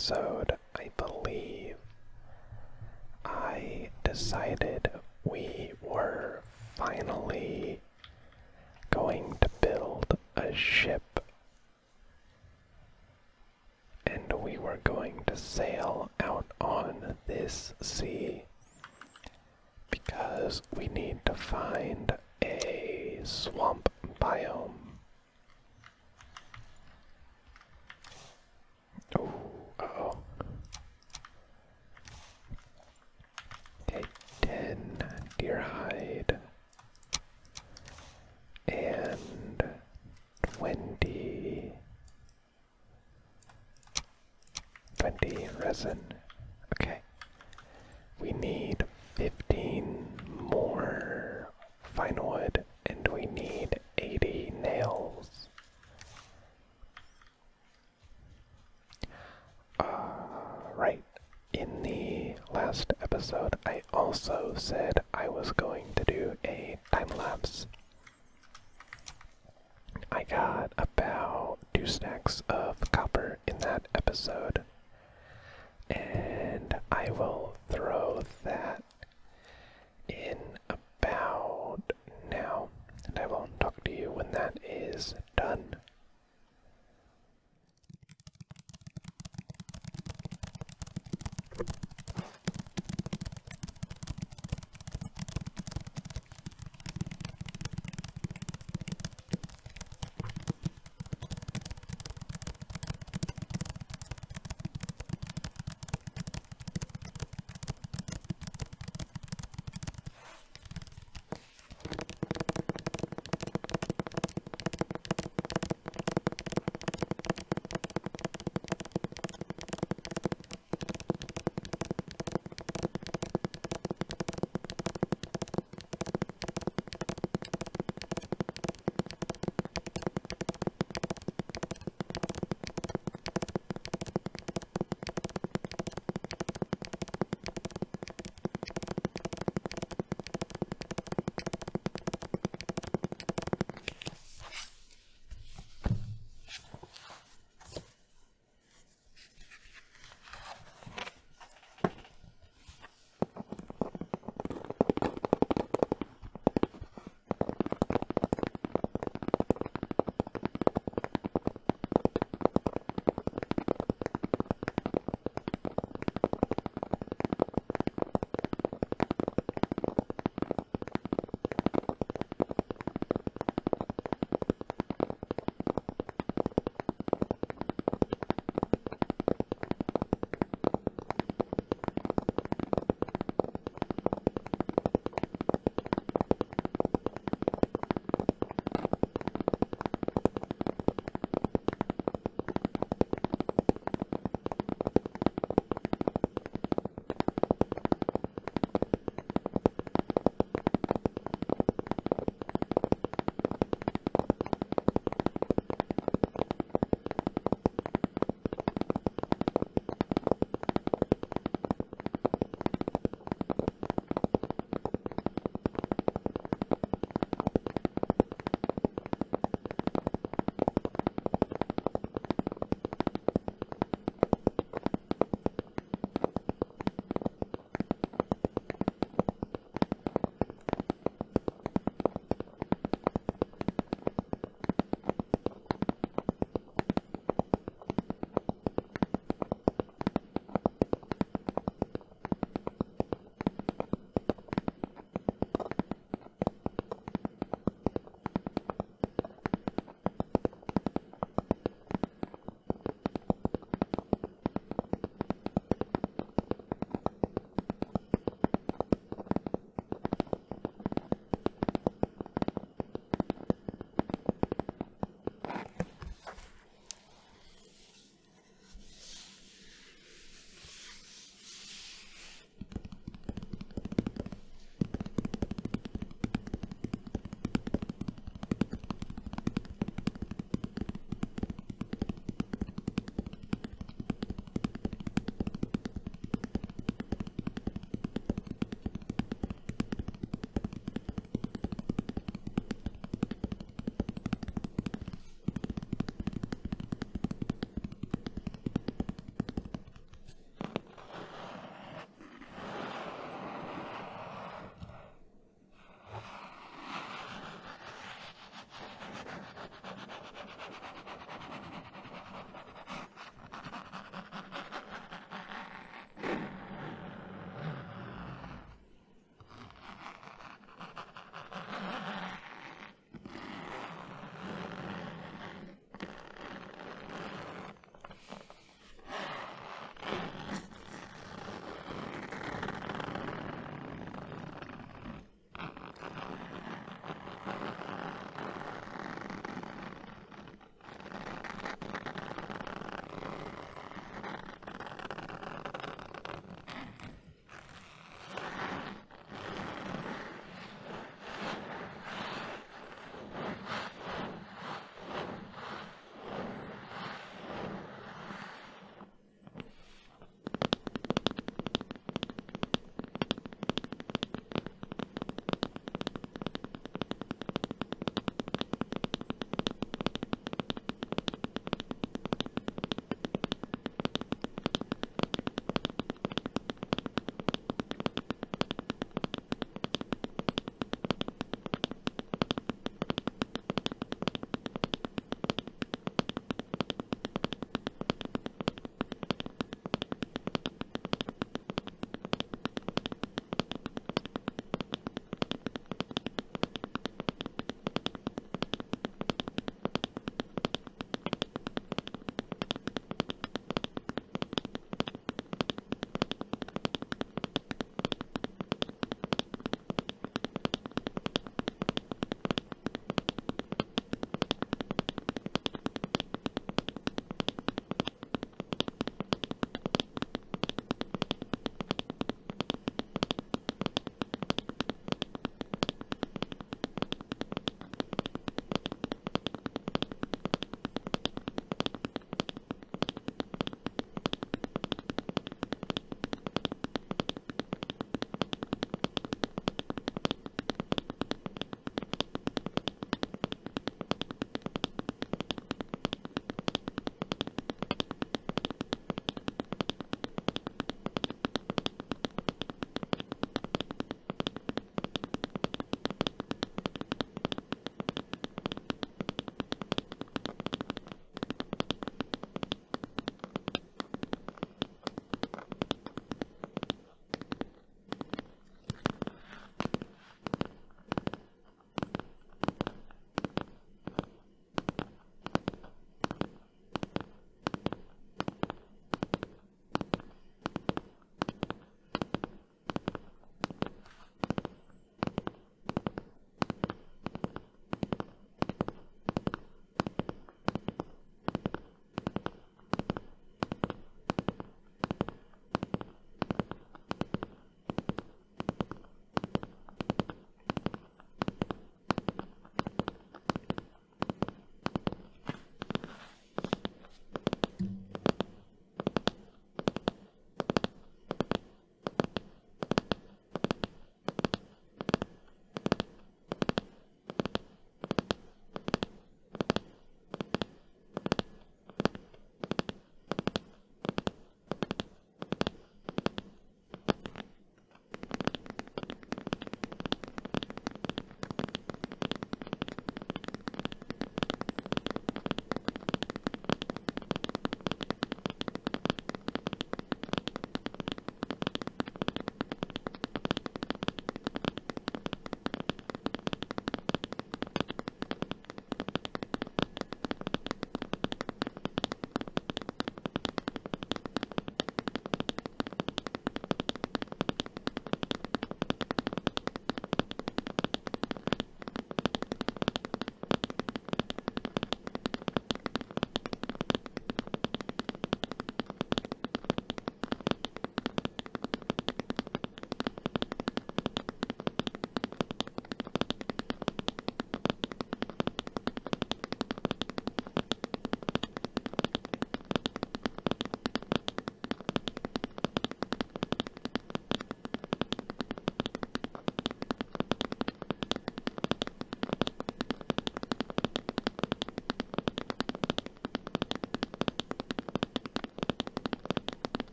episode, I believe, I decided we were finally going to build a ship, and we were going to sail out on this sea because we need to find a swamp biome. Ooh, uh-oh. Okay, 10 deer hide and 20 resin. Okay. We need 15 more fine wood and we need 80 nails. Right. In the last episode, I also said I was going to do a time lapse. I got about 2 stacks of copper in that episode, and I will throw that in about now, and I will talk to you when that is done.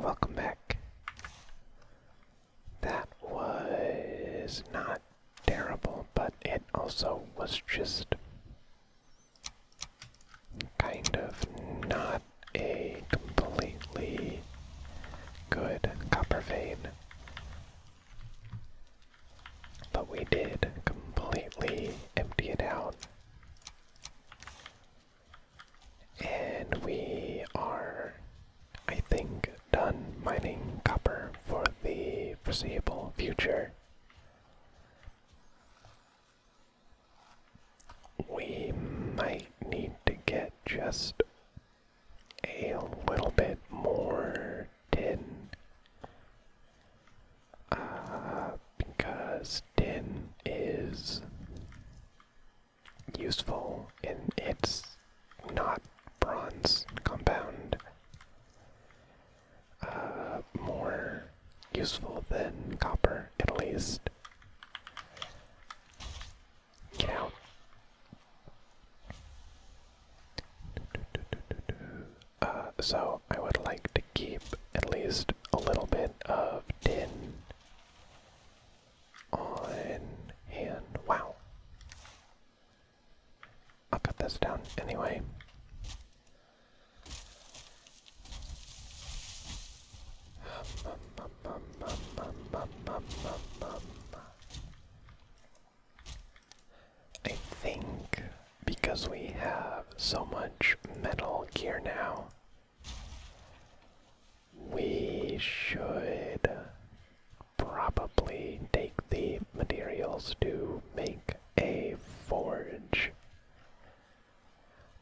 welcome back. That was not terrible, but it also was just kind of not a completely good copper vein. But we did completely empty it out. And we are, I think, done mining copper for the foreseeable future. We might need to get just a little bit more tin. Because tin is useful and it's not bronze compound. More useful than copper, at least. Get out. So I would like to keep at least a little bit of tin on hand. Wow. I'll cut this down anyway. I think because we have so much metal gear now, we should probably take the materials to make a forge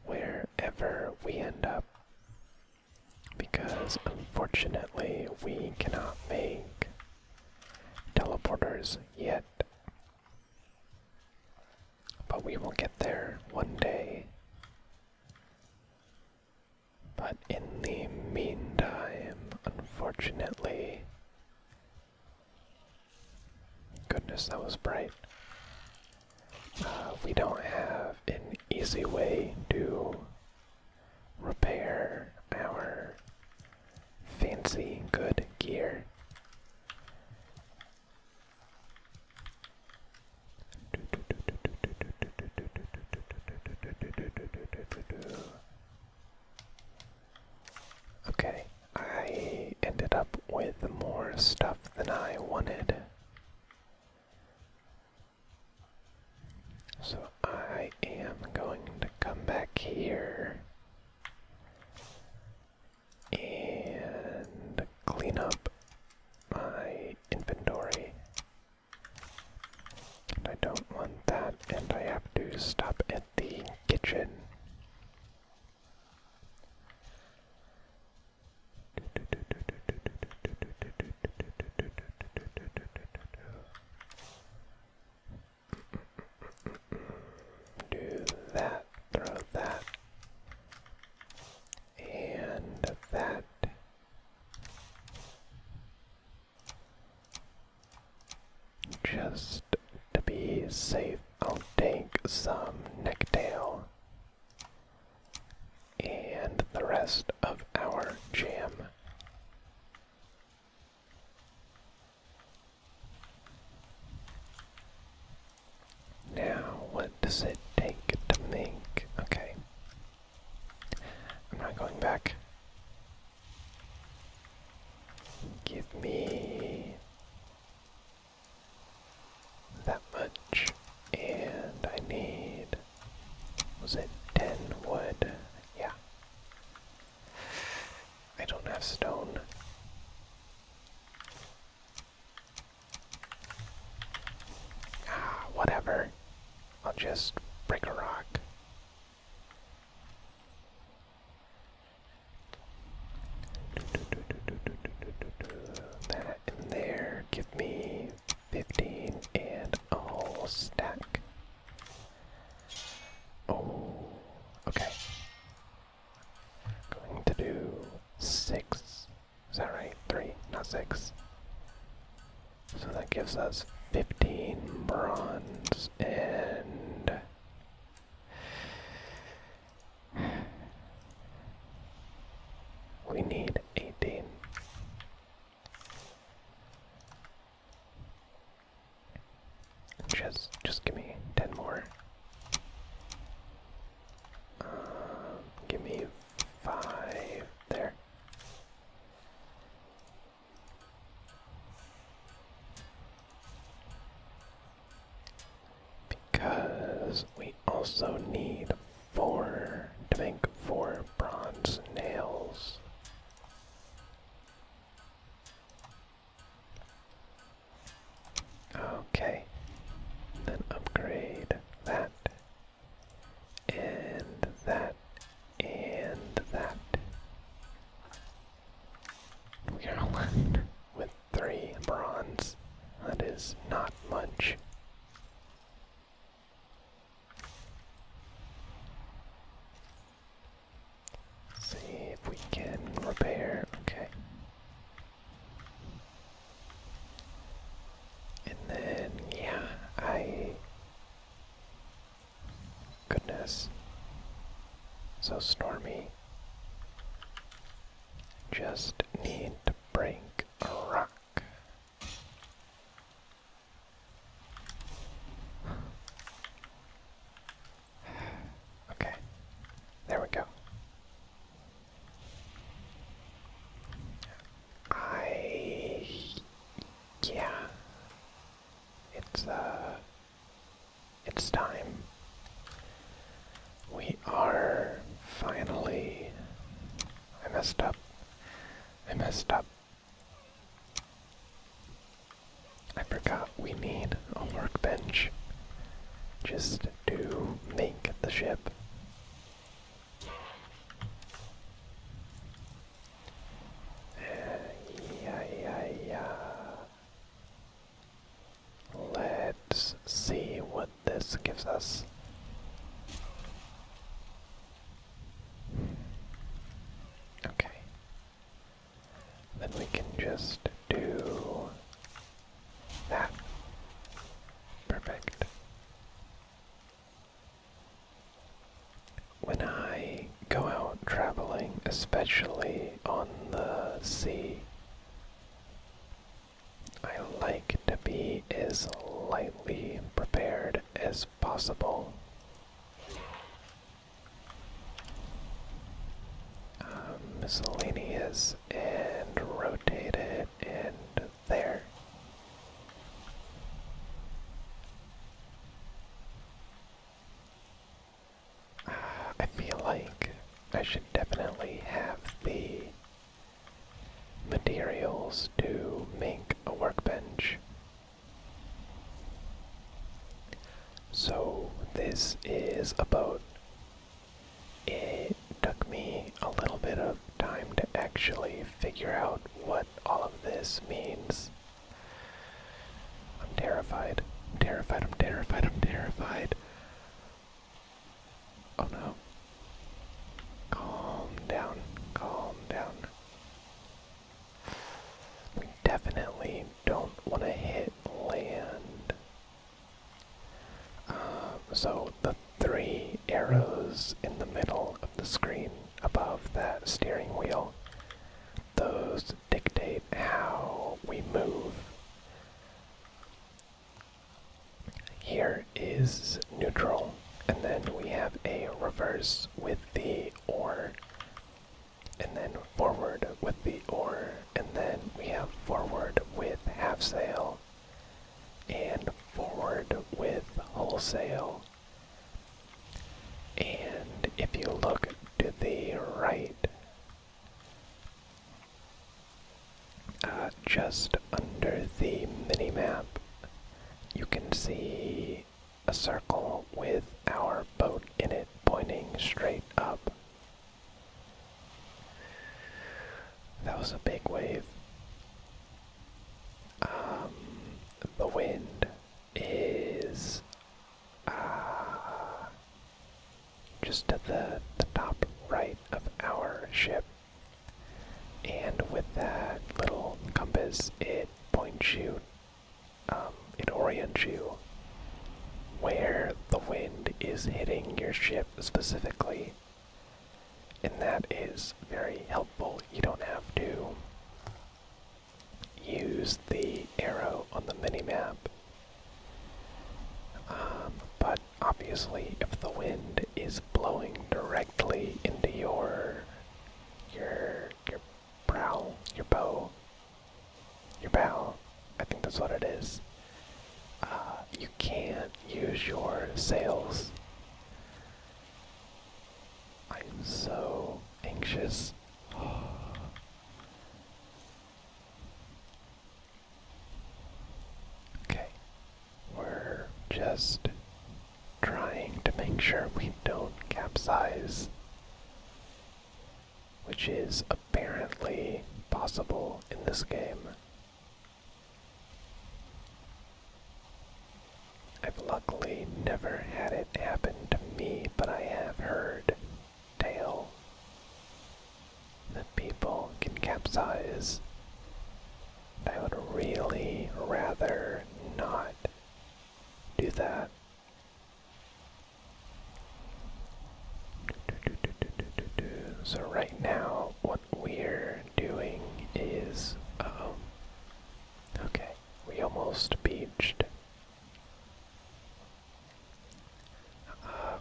wherever we end up, because unfortunately we cannot make teleporters yet. But we will get there one day. But in the meantime, unfortunately, goodness, that was bright. We don't have an easy way to repair our fancy good gear. Okay, I ended up with more stuff than I wanted. So I am going to come back here and clean up my inventory. And I don't want that, and I have to stop at the kitchen. Do that, throw that, and that. Just to be safe, I'll take some necktail and the rest of our jam. Now, what does it take to make? Okay. I'm not going back. Give me that much, and I need, was it 10 wood? Yeah. I don't have stone. Whatever. I'll just break a rock. That in there. Give me 15 and a whole stack. Oh, okay. Going to do 6. Is that right? 3, not 6. So that gives us 15 bronze and we need 18. also need 4 to make 4 bronze nails. Okay, then upgrade that, and that, and that. We are left with 3 bronze. That is not much. See if we can repair. Okay. And then, yeah, goodness. So stormy. Just need to break a rock. Okay, there we go. Yeah, it's time. We are finally, I messed up. I forgot we need a workbench just to make the ship. Yeah. Let's see what this gives us. Okay. Then we can just do that. Perfect. When I go out traveling, especially on the sea, I like to be as lightly prepared as possible. Miscellaneous, and rotate it, and there. I feel like I should definitely have the materials to make a workbench. So this is a boat. It took me a little bit of time to actually figure out what all of this means. I'm terrified. I'm terrified. Oh no. Calm down. We definitely don't want to hit land. So the 3 arrows in the middle of the screen above that steering wheel, those dictate how we move. Here is neutral, and then we have a reverse with the oar, and then forward with the oar, and then we have forward with half sail, and forward with whole sail. And if you look to the right, just under the minimap, you can see a circle with our boat in it pointing straight up. That was a big wave. The wind is just to the top right of our ship. And with that little compass, it points you, it orients you where the wind is hitting your ship specifically. And that is very helpful. You don't have to use the arrow on the minimap. But obviously, if the wind is blowing directly into your bow, I think that's what it is. You can't use your sails just trying to make sure we don't capsize, which is apparently possible in this game. I've luckily never had it happen to me, but I have heard tale that people can capsize. I would really rather not do that. So right now, what we're doing is, okay, we almost beached.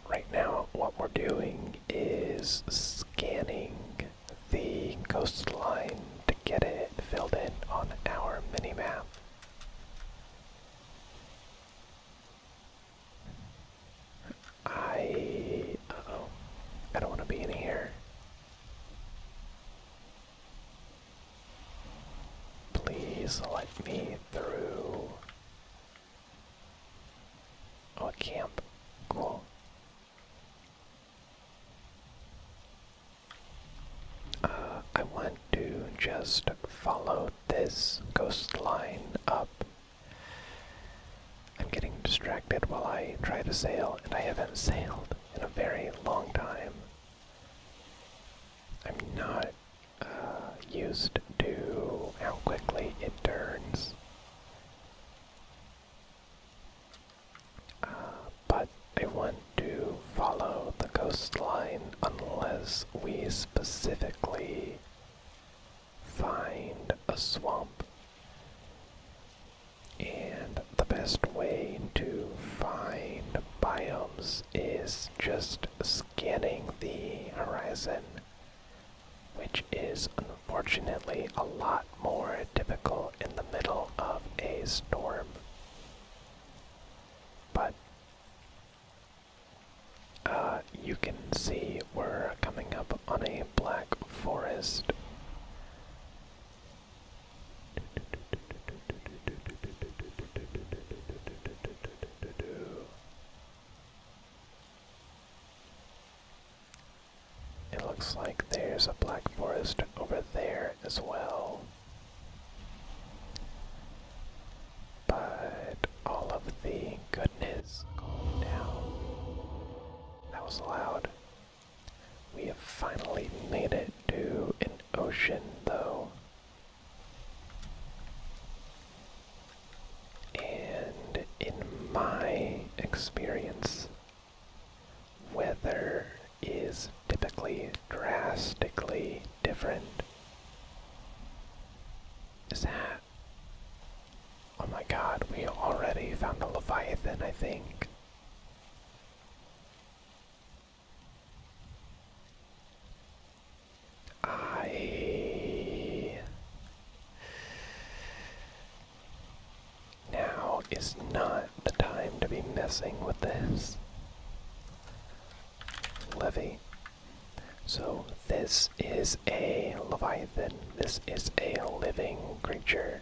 Right now, what we're doing is scanning the coastline to get it filled in on our minimap. I don't want to be in here. Please let me through. Oh, a camp. Cool. I want to just follow this coastline up. I'm getting distracted while I try to sail, and I haven't sailed in a very long time. I'm not used to how quickly it turns. But I want to follow the coastline unless we specifically find a swamp. And the best way to find biomes is just scanning the horizon, which is unfortunately a lot more difficult in the middle of a storm. But you can see we're coming up on a black forest. It looks like there's a black forest over there as well. But all of the goodness, calm down. That was loud. We have finally made it to an ocean, though. And in my experience, weather is typically drastically different. Is that? Oh my god, we already found a Leviathan, I think. Now is not the time to be messing with this. Levy. So this is a Leviathan. This is a living creature,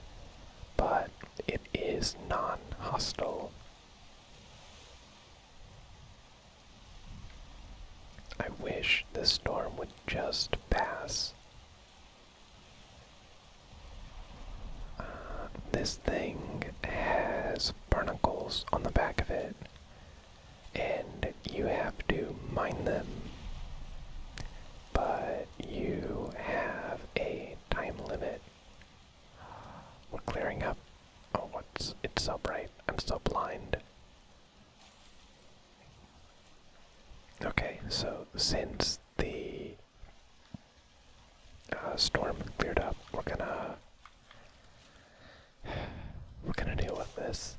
but it is non-hostile. I wish this storm would just pass. This thing has barnacles on the back of it, and you have to mine them. But you have a time limit. We're clearing up. Oh, it's so bright. I'm so blind. Okay, so since the storm cleared up, we're gonna deal with this.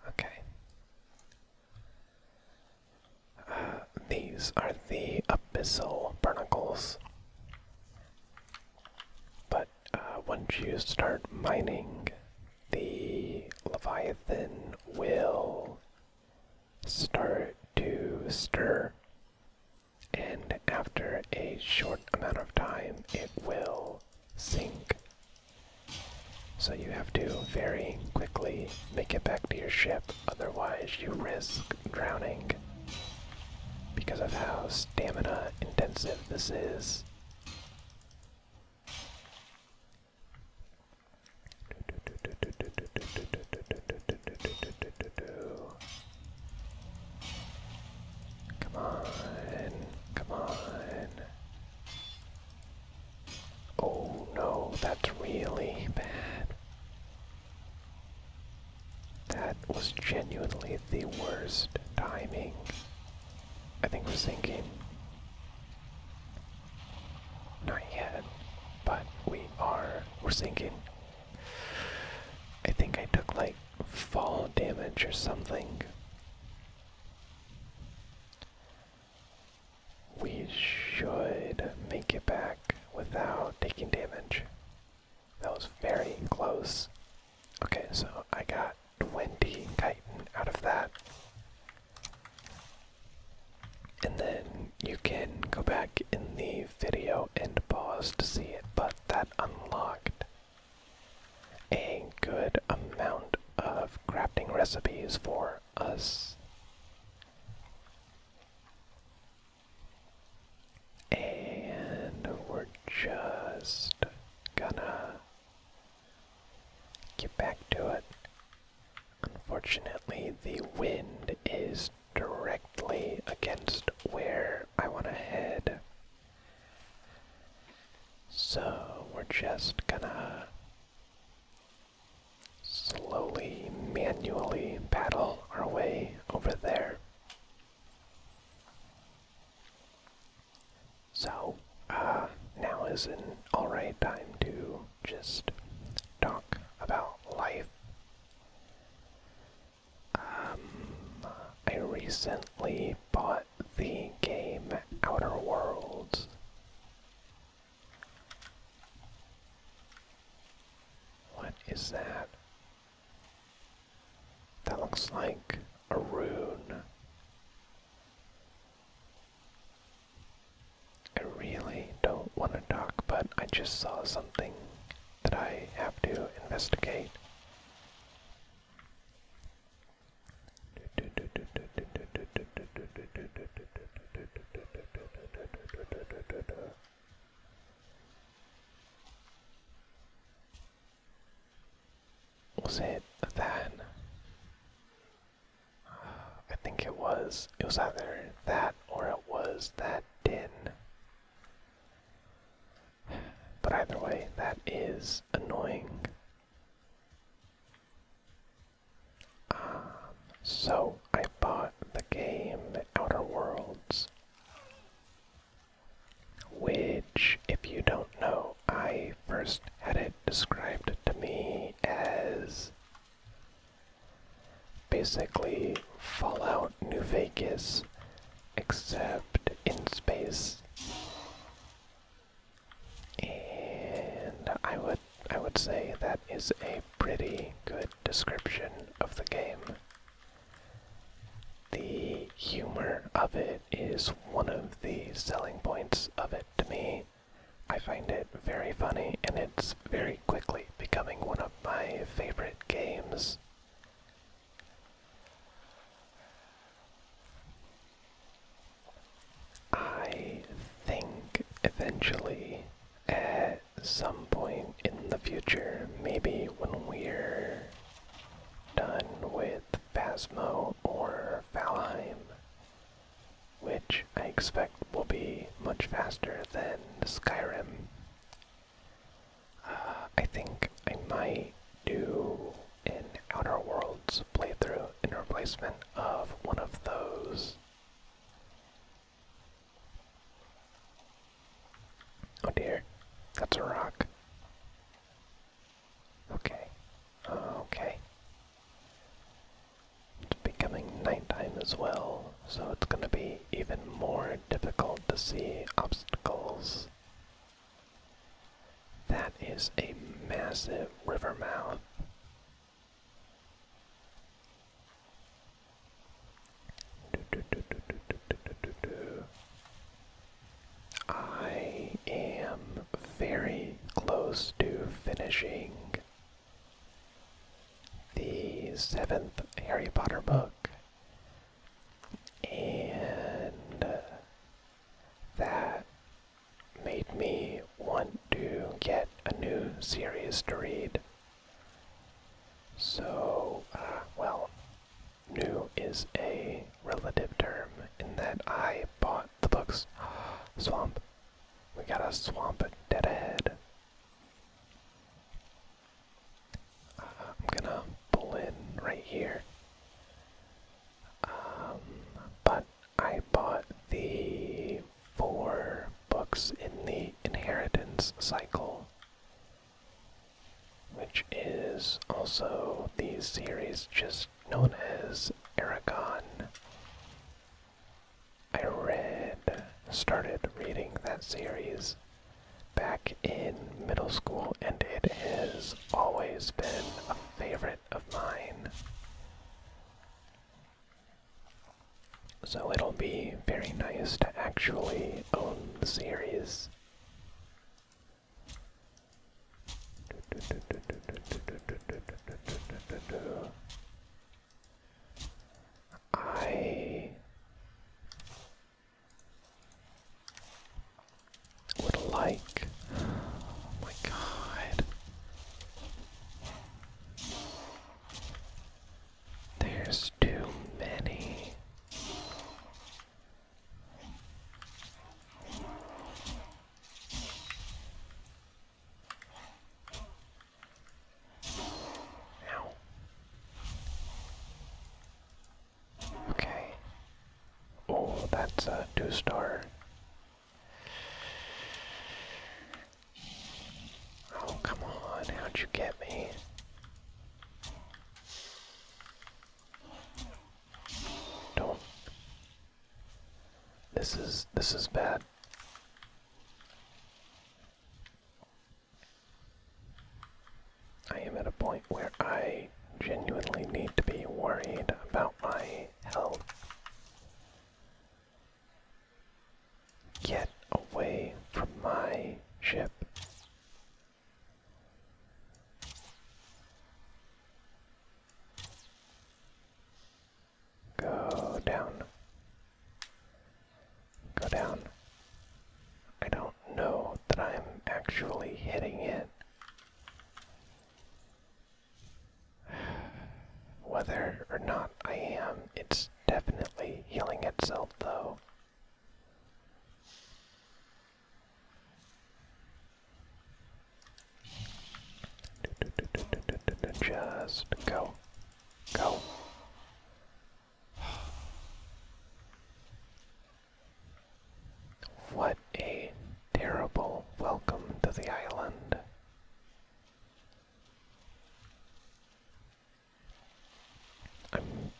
Okay. These are the abyssal barnacles. But once you start mining, the Leviathan will start to stir, and after a short amount of time, it will sink. So you have to very quickly make it back to your ship, otherwise you risk drowning because of how stamina intensive this is. Come on, come on. Oh no, that's really bad. That was genuinely the worst timing. I think we're sinking. Not yet, but we're sinking. I think I took like fall damage or something. We should make it back without taking damage. That was very close. Okay, so I got 20 chitin out of that. And then you can go back in the video and pause to see it, but that unlocked a good amount of crafting recipes for us. And we're just gonna get back to it. Unfortunately, the wind is directly against where I want to head. So we're just gonna slowly, manually paddle our way over there. So, now is an alright time to just talk about life. I recently bought the game Outer Worlds. What is that? That looks like a rune. I really don't want to talk, but I just saw something that I have to investigate. Was it that? I think it was. It was either that or it was that din. But either way, that is annoying. So I bought the game Outer Worlds, which, if you don't know, I first had it described to me as basically Fallout New Vegas, except in space. And I would say that is a pretty good description of the game. The humor of it is one of the selling points of it to me. I find it very funny, and it's very quickly becoming one of my favorite games. I think eventually, at some point in the future, maybe when we're done with Phasmo or Valheim, which I expect will be much faster than Skyrim, I think I might do an Outer Worlds playthrough in replacement of one of those. Oh dear, that's a rock. Okay, okay. It's becoming nighttime as well, so it's gonna be even more difficult to see obstacles. That is a massive river mouth. I am very close to finishing seventh Harry Potter book, and that made me want to get a new series to read. So, well, new is a relative term in that I bought the books. Swamp. We got a swamp dead ahead. I'm gonna pull in right here. But I bought the 4 books in the inheritance cycle, which is also the series just known as Aragon. Started reading that series back in middle school, and it has always been a favorite of mine. So it'll be very nice to actually own the series. I would like, oh my god, there's too many. Ow. Okay. Oh, that's a 2-star. Oh, come on, how'd you get me? Don't. This is bad. I am at a point where I genuinely need to be worried about my health. Get away from my ship. Go down. Go down. I don't know that I'm actually hitting it. Whether or not I am, it's definitely healing itself though. Just go. Go. What a terrible welcome to the island. I'm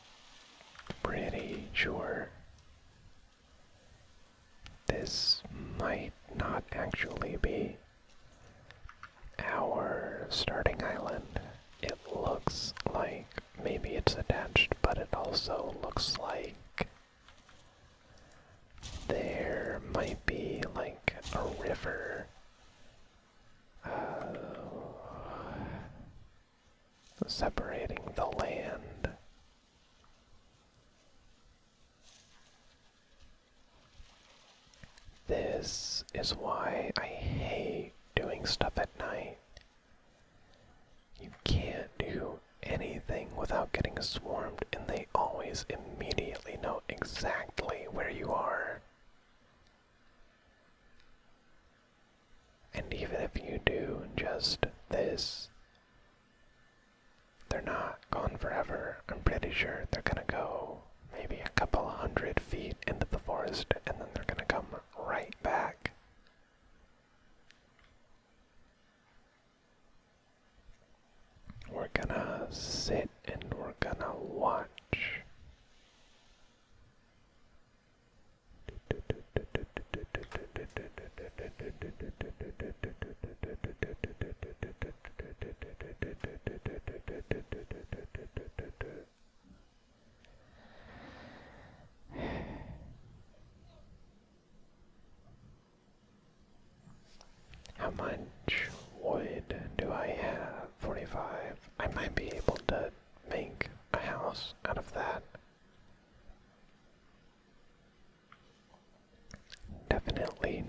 pretty sure this might not actually be our starting island. It looks like maybe it's attached, but it also looks like there might be like a river separating the land. This is why I hate doing stuff at night. You can't do anything without getting swarmed, and they always immediately know exactly where you are. And even if you do just this, they're not gone forever. I'm pretty sure they're gonna go maybe a couple 100 feet into the forest, and then they're gonna come right back. We're gonna sit and we're gonna watch. How much wood do I have? 45. I might be able to make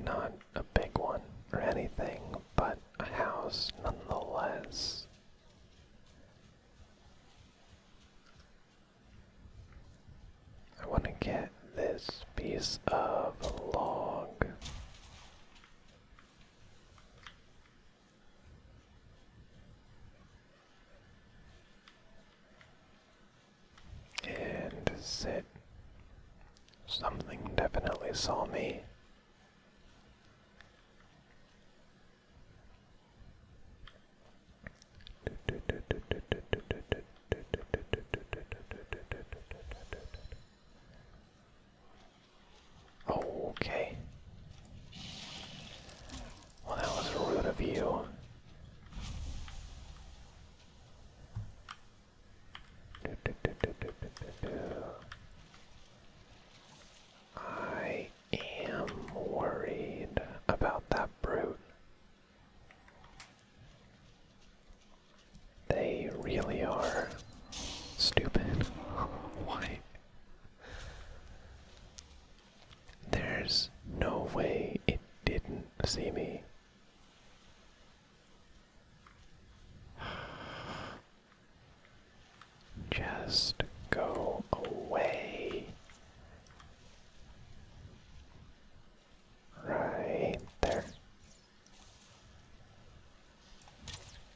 not a big one or anything, but a house nonetheless. I want to get this piece of log. And sit. Something definitely saw me. Okay. Well, that was rude of you. I am worried about that brute. They really are stupid. Why? There's no way it didn't see me. Just go away. Right there.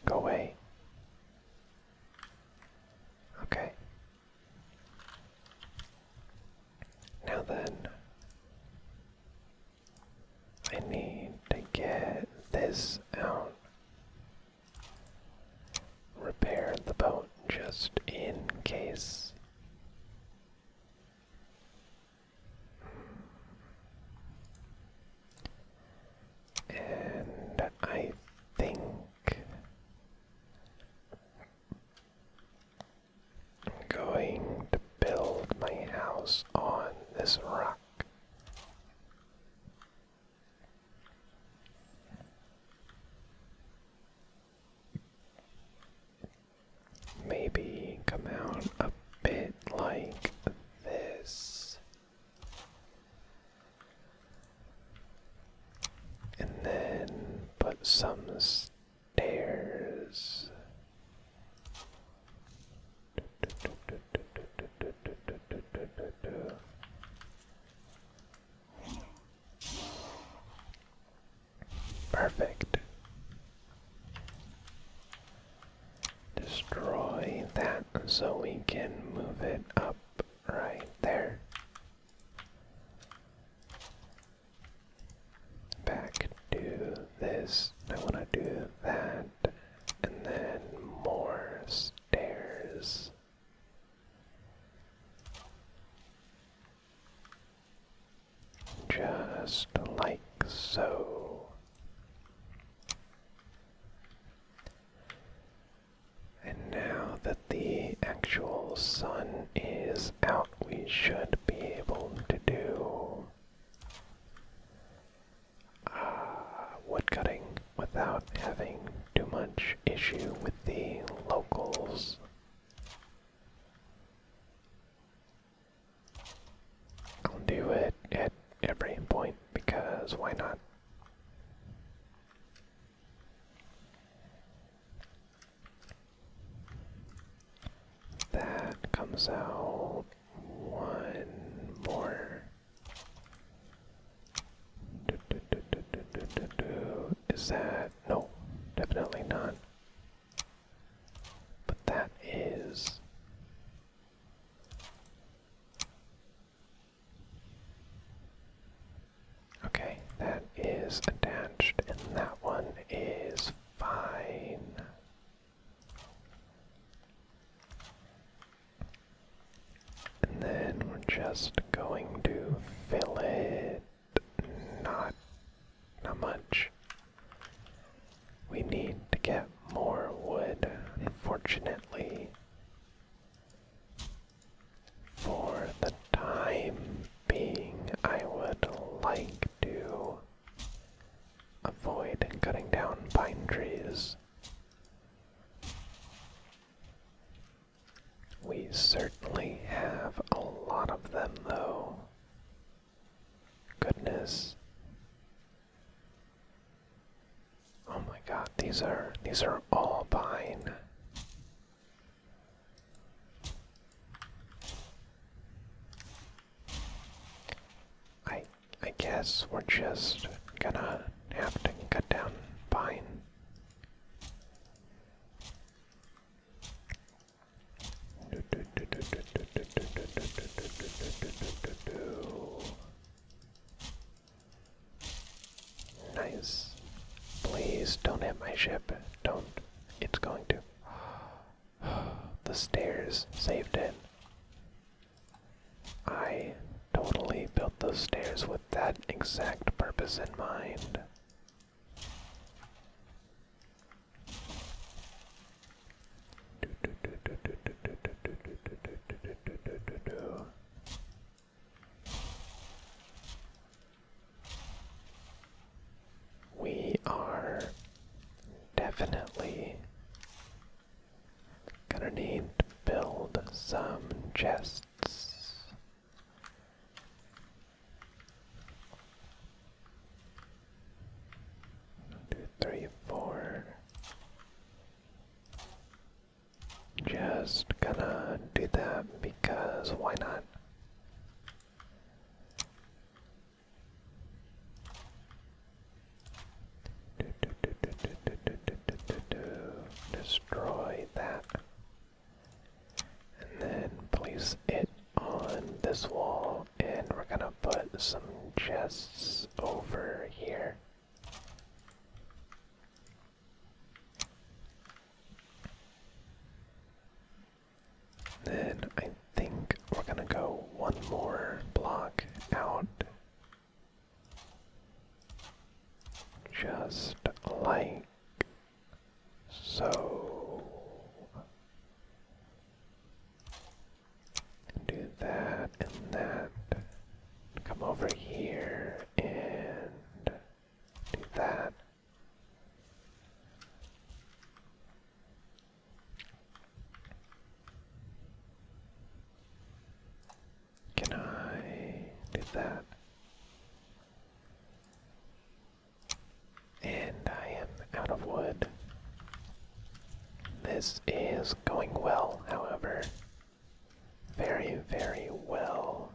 Go away. Okay. Now then, I need to get this out. Repair the boat just in case. And I think I'm going to build my house on this rock. Maybe come out a bit like this. And then put some stairs. Perfect. Destroy that so we can move it up right there. Back to this. I want to do that. And then more stairs. Just like so. And now that the actual sun is out, we should be able to do wood cutting without having too much issue with the locals. I'll do it at every point because why not? That comes out one more. Is that? No, definitely not. But that is. Okay, that is attached, and that one is fine. And then we're just going to fill it. Not much. We need to get more wood, unfortunately. For the time being, I would like to These are all pine. I guess we're just gonna have to cut down pine. Nice. Please don't hit my ship. Don't. It's going to. The stairs saved it. I totally built those stairs with that exact purpose in mind. We are definitely gonna need to build some chests. 2, 3, 4. Just gonna do that because why not? Destroy that. And then place it on this wall, and we're gonna put some chests over here. Then I think we're gonna go one more block out. Just like so. Do that and that. Come over here and do that. Can I do that? And I am out of wood. This is going well, however. Very, very well.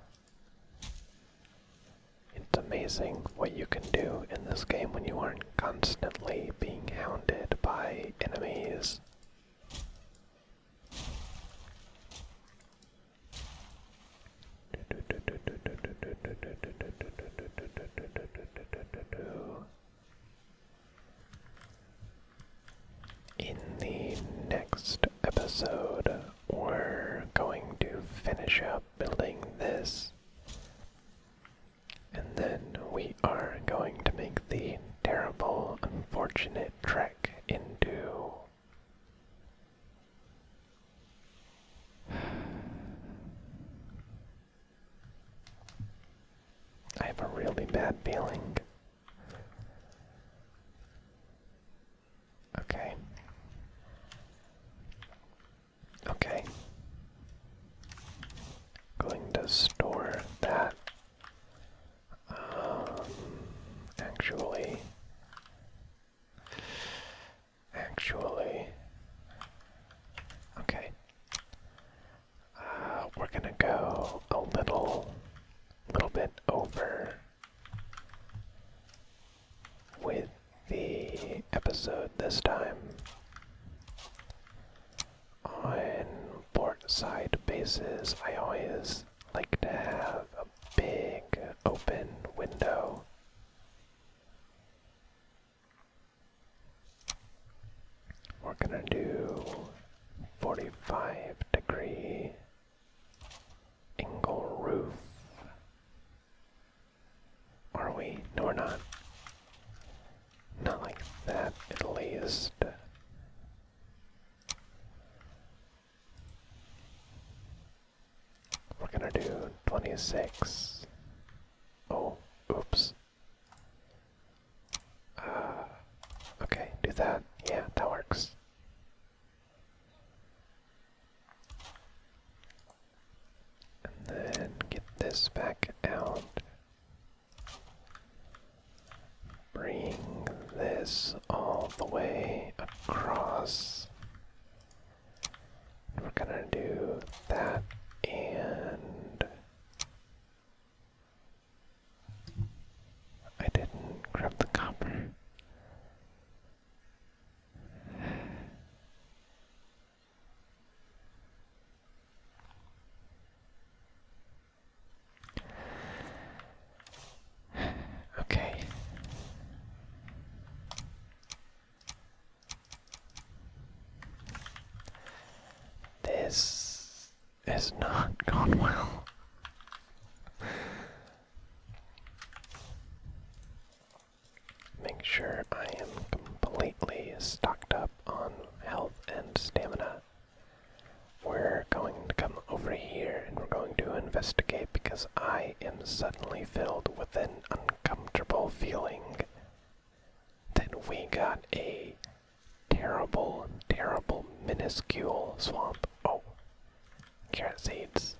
It's amazing what you can do in this game when you aren't constantly being hounded by enemies. In the next episode, we're going to finish up building this, and then we are going to make the terrible, unfortunate trek into I have a really bad feeling. Okay. Okay. Going to store that. Actually. Okay. We're gonna go a little bit over with the episode this time. On port side bases, I always like to have a big open window. We're gonna do 45-degree angle roof. Are we? No, we're not. Not like that, at least. We're gonna do 26. Oh, oops. Okay, do that. Yeah, that works. And then get this back out. Bring this all the way house. We're gonna do that, and I didn't grab the copper. Okay. This has not gone well. Make sure I am completely stocked up on health and stamina. We're going to come over here and we're going to investigate because I am suddenly filled with an uncomfortable feeling that we got a terrible, terrible, minuscule swamp. Oh, carrot seeds.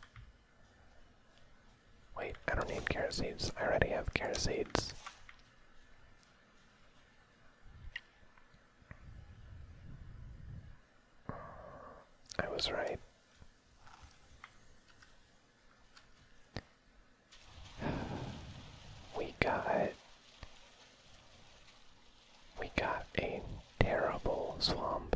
Wait, I don't need carrot seeds. I already have carrot seeds. I was right. We got a terrible swamp.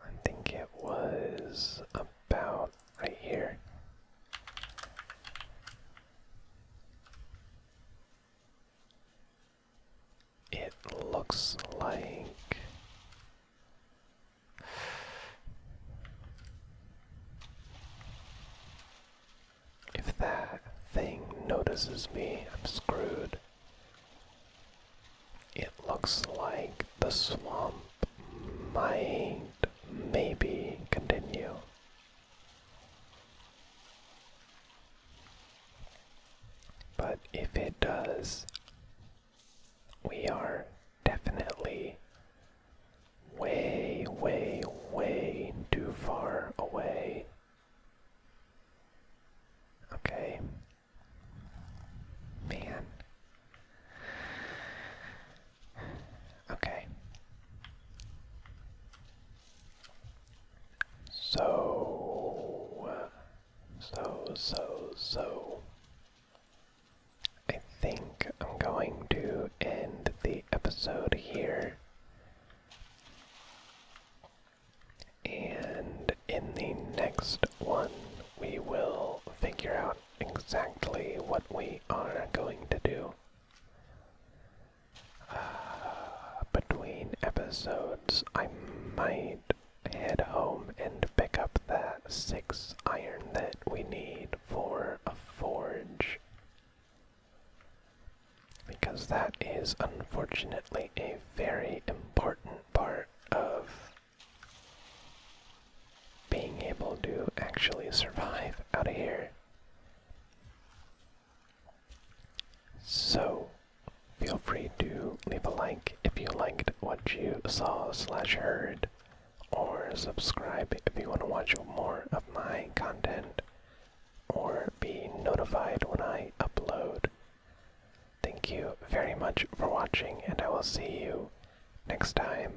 I think it was about right here. It looks like if that thing notices me, I'm screwed. It looks like the swamp might maybe continue. But if it does, we are definitely way, way, way too far away. Okay. Man. Okay. So, I think I'm going to end the episode here. And in the next one, we will figure out exactly what we are going to do. Between episodes, I might head home and pick up that 6 iron that we need for a forge. Because that is unfortunately a very important part of being able to actually survive out of here. So, feel free to leave a like if you liked what you saw/heard, or subscribe if you want to watch more of my content, or be notified when I upload. Thank you very much for watching, and I will see you next time.